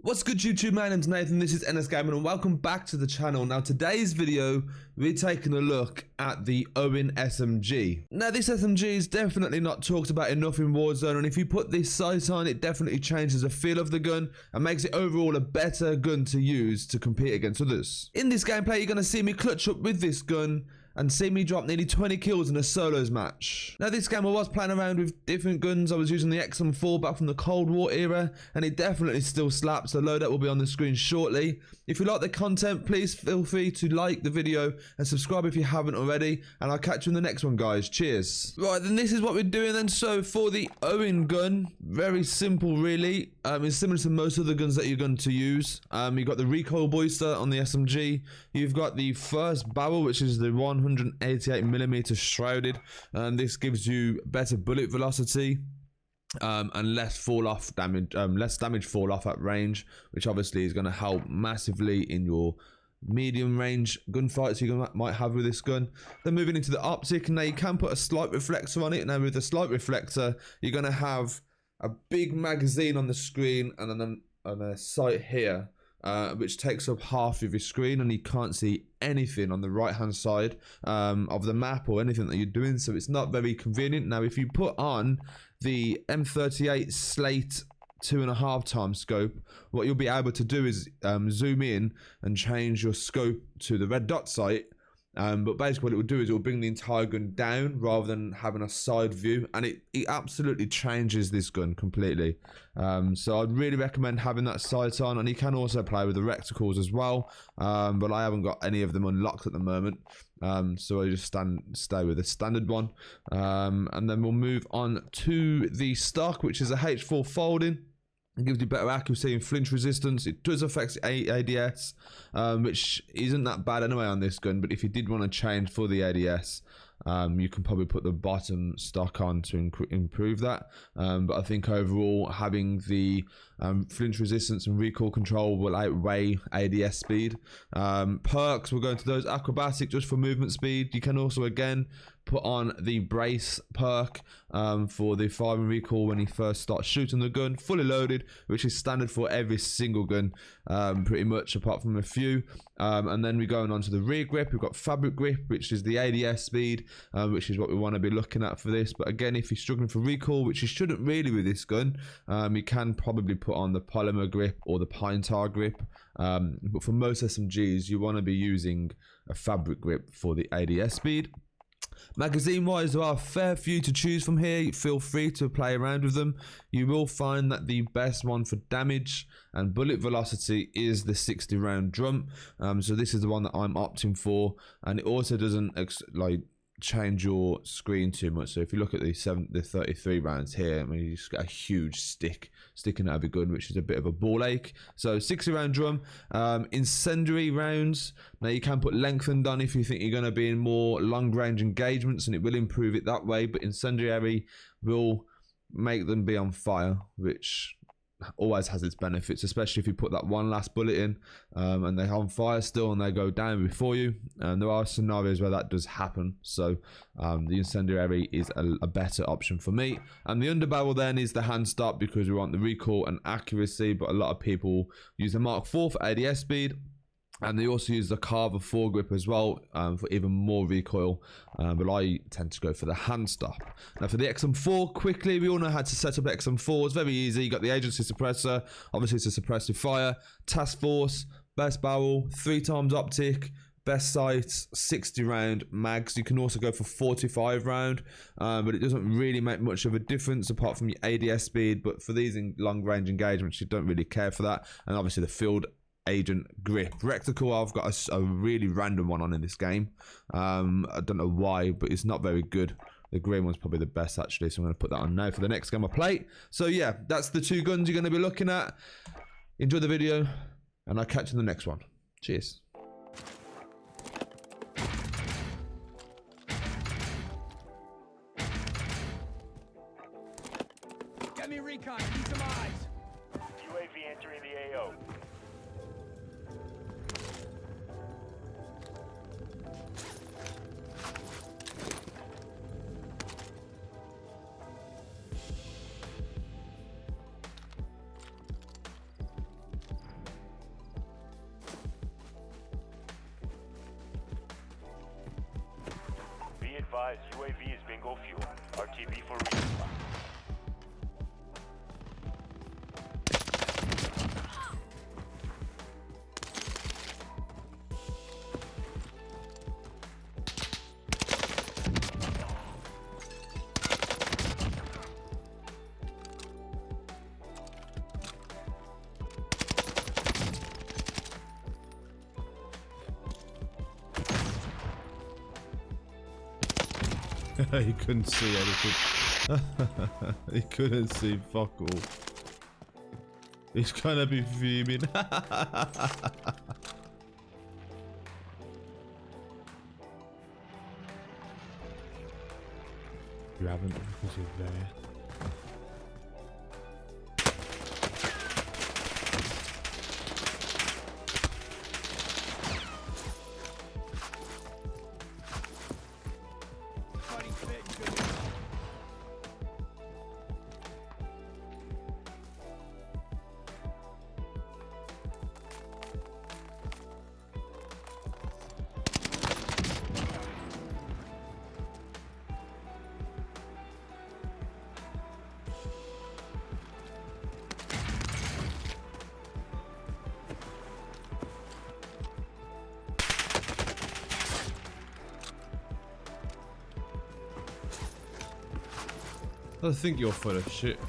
What's good YouTube, my name's Nathan, this is NsGamingx and welcome back to the channel. Now today's video, we're taking a look at the OWEN SMG. Now this SMG is definitely not talked about enough in Warzone, and if you put this sight on, it definitely changes the feel of the gun and makes it overall a better gun to use to compete against others. In this gameplay, you're going to see me clutch up with this gun and see me drop nearly 20 kills in a solos match. Now this game I was playing around with different guns. I was using the XM4 back from the Cold War era, and it definitely still slaps. The loadout will be on the screen shortly. If you like the content, please feel free to like the video and subscribe if you haven't already, and I'll catch you in the next one, guys. Cheers. Right, then this is what we're doing then. So for the OWEN gun, very simple really. It's similar to most of the guns that you're going to use. You've got the recoil booster on the SMG. You've got the first barrel, which is the 188mm shrouded, and this gives you better bullet velocity and less damage fall off at range, which obviously is going to help massively in your medium range gunfights you might have with this gun. Then moving into the optic, now you can put a slight reflector on it. Now with the slight reflector, you're going to have a big magazine on the screen and then a sight here, which takes up half of your screen, and you can't see anything on the right hand side of the map or anything that you're doing, so it's not very convenient. Now if you put on the M38 Slate 2.5 times scope, what you'll be able to do is zoom in and change your scope to the red dot sight. But basically what it will do is it will bring the entire gun down rather than having a side view, and it absolutely changes this gun completely. So I'd really recommend having that sight on, and you can also play with the reticles as well, but I haven't got any of them unlocked at the moment, so I just stay with the standard one. And then we'll move on to the stock, which is a H4 folding. It gives you better accuracy and flinch resistance. It does affect ADS, which isn't that bad anyway on this gun, but if you did want to change for the ADS, you can probably put the bottom stock on to improve that. But I think overall having the flinch resistance and recoil control will outweigh ADS speed. Perks, we'll go into those. Acrobatic, just for movement speed. You can also again put on the brace perk for the fire and recoil when you first start shooting the gun, fully loaded, which is standard for every single gun pretty much, apart from a few. And then we're going on to the rear grip. We've got fabric grip, which is the ADS speed, which is what we want to be looking at for this. But again, if you're struggling for recoil, which you shouldn't really with this gun, you can probably put on the polymer grip or the pine tar grip. But for most SMGs, you want to be using a fabric grip for the ADS speed. Magazine wise, there are a fair few to choose from here. Feel free to play around with them. You will find that the best one for damage and bullet velocity is the 60 round drum. So this is the one that I'm opting for, and it also doesn't change your screen too much. So if you look at the 33 rounds here, I mean, you just get a huge stick sticking out of your gun, which is a bit of a ball ache. So 60 round drum. Incendiary rounds, now you can put lengthened on if you think you're going to be in more long range engagements, and it will improve it that way. But incendiary will make them be on fire, which always has its benefits, especially if you put that one last bullet in and they're on fire still and they go down before you. And there are scenarios where that does happen, so the incendiary is a better option for me. And the underbarrel then is the hand stop, because we want the recoil and accuracy, but a lot of people use the Mark IV for ADS speed, and they also use the Carver foregrip as well for even more recoil, but I tend to go for the hand stop. Now for the XM4, quickly, we all know how to set up XM4. It's very easy. You got the agency suppressor, obviously it's a suppressive fire, task force, best barrel, 3 times optic, best sights, 60 round mags. You can also go for 45 round, but it doesn't really make much of a difference apart from your ADS speed. But for these in long range engagements, you don't really care for that. And obviously the field agent grip. Reticle, I've got a really random one on in this game. I don't know why, but it's not very good. The green one's probably the best actually, so I'm going to put that on now for the next game I play. So yeah, that's the 2 guns you're going to be looking at. Enjoy the video, and I'll catch you in the next one. Cheers. Get me recon, need some eyes. UAV entering the AO. advised, UAV is bingo fuel. RTB for resupply. He couldn't see anything. He couldn't see fuck all. He's gonna be fuming. You haven't because you're there. Fighting fit and good. I think you're full of shit.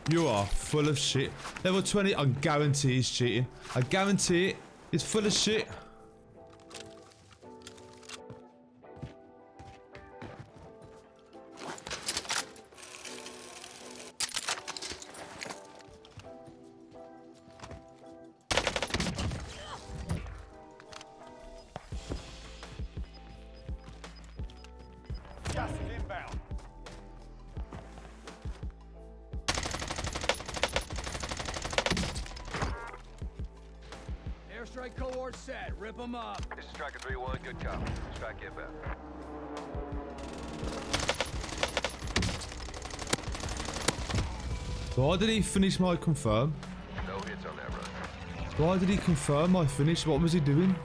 You are full of shit. Level 20, I guarantee he's cheating. I guarantee it. He's full of shit. Gas is inbound. Airstrike cohort set. Rip them up. This is Striker 3-1, good copy. Strike inbound. Why did he finish my confirm? No hits on that run. Why did he confirm my finish? What was he doing?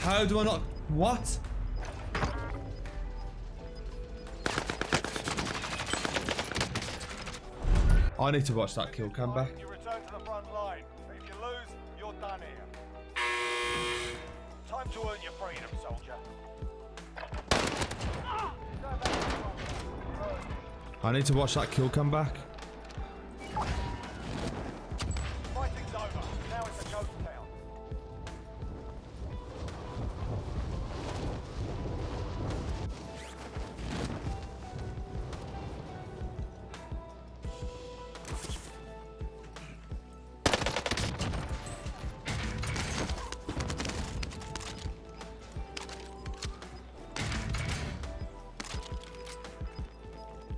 How do I not? What? I need to watch that kill cam back. You return to the front line. If you lose, you're done here. Time to earn your freedom, soldier. I need to watch that kill cam back. Fighting's over. Now it's a ghost town.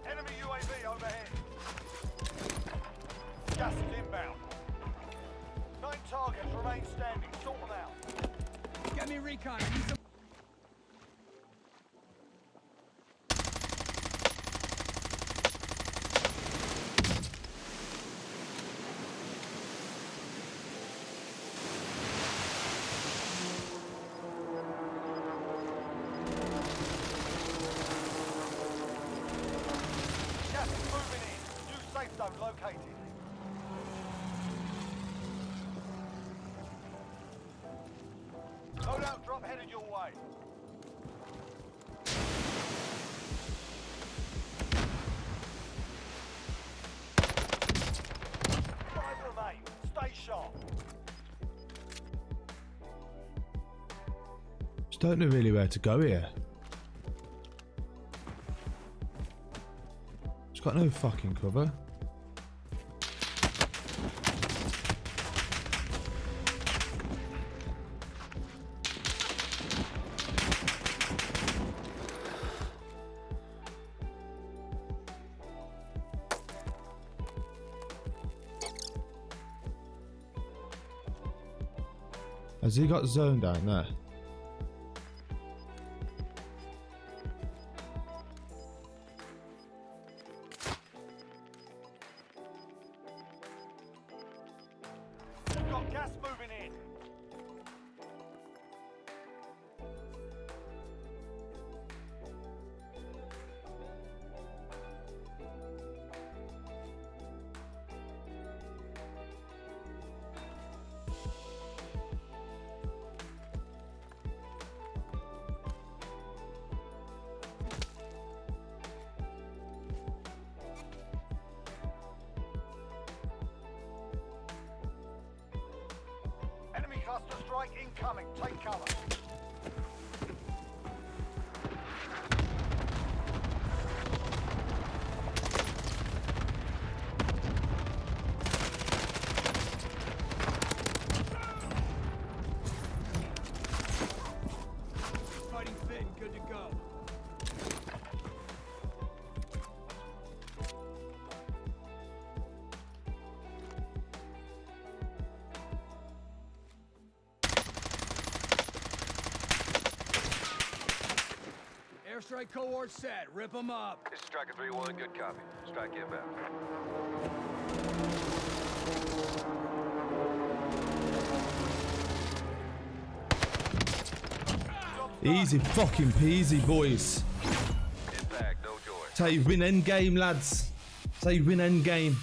Enemy UAV overhead. Gas is inbound. 9 targets remain standing. Sort them out. Get me recon. I need some. Gas is moving in. New safe zone located. Loadout drop headed your way. Five remain. Stay sharp. Just don't know really where to go here. Just got no fucking cover. Has he got zone down there? We've got gas moving in. Enemy cluster strike incoming. Take cover. Fighting fit and good to go. Airstrike cohort set. Rip them up. This is Striker 3-1, good copy. Strike inbound. Easy fucking peasy, boys. Impact, no joy. That's how you win endgame, lads. That's how you win endgame.